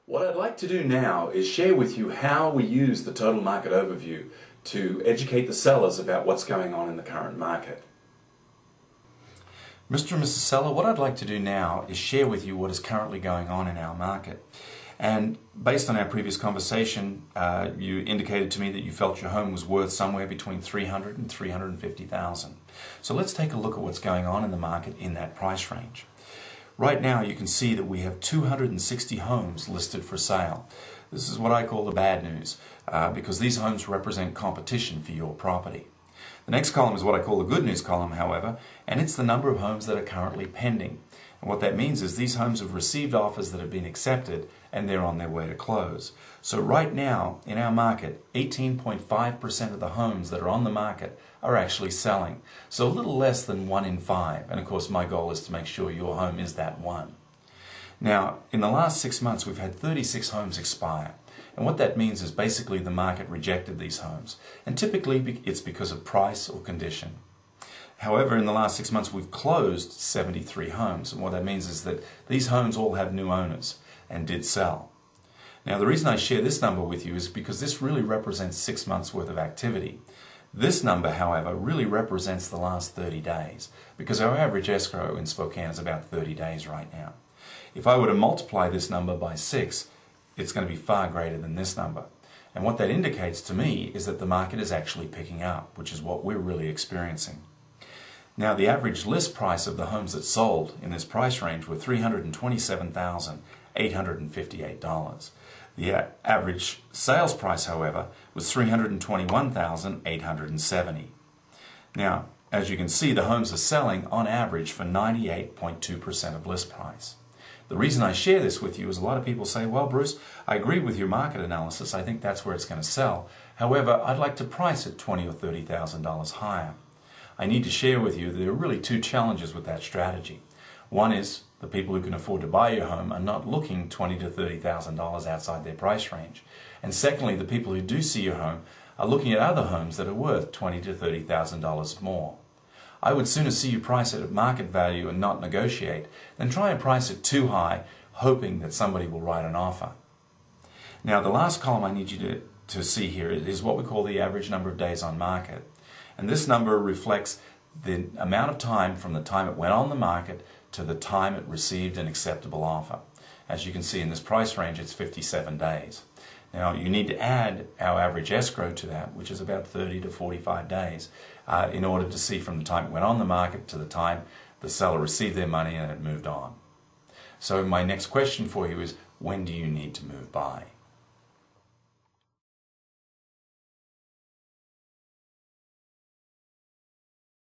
What I'd like to do now is share with you how we use the total market overview to educate the sellers about what's going on in the current market. Mr. and Mrs. Seller, what I'd like to do now is share with you what is currently going on in our market. And based on our previous conversation, you indicated to me that you felt your home was worth somewhere between $300,000 and $350,000. So let's take a look at what's going on in the market in that price range. Right now you can see that we have 260 homes listed for sale. This is what I call the bad news, because these homes represent competition for your property. The next column is what I call the good news column, however, and it's the number of homes that are currently pending. And what that means is these homes have received offers that have been accepted and they're on their way to close. So right now in our market, 18.5% of the homes that are on the market are actually selling. So a little less than 1 in 5. And of course my goal is to make sure your home is that one. Now in the last 6 months we've had 36 homes expire. And what that means is basically the market rejected these homes. And typically it's because of price or condition. However, in the last 6 months we've closed 73 homes, and what that means is that these homes all have new owners and did sell. Now the reason I share this number with you is because this really represents 6 months worth of activity. This number, however, really represents the last 30 days, because our average escrow in Spokane is about 30 days right now. If I were to multiply this number by 6, it's going to be far greater than this number. And what that indicates to me is that the market is actually picking up, which is what we're really experiencing. Now the average list price of the homes that sold in this price range were $327,858. The average sales price, however, was $321,870. Now, as you can see, the homes are selling on average for 98.2% of list price. The reason I share this with you is a lot of people say, well, Bruce, I agree with your market analysis. I think that's where it's going to sell. However, I'd like to price it $20,000 or $30,000 higher. I need to share with you that there are really two challenges with that strategy. One is the people who can afford to buy your home are not looking $20,000 to $30,000 outside their price range. And secondly, the people who do see your home are looking at other homes that are worth $20,000 to $30,000 more. I would sooner see you price it at market value and not negotiate than try and price it too high, hoping that somebody will write an offer. Now the last column I need you to see here is what we call the average number of days on market. And this number reflects the amount of time from the time it went on the market to the time it received an acceptable offer. As you can see in this price range, it's 57 days. Now you need to add our average escrow to that, which is about 30 to 45 days, in order to see from the time it went on the market to the time the seller received their money and it moved on. So my next question for you is, when do you need to move by?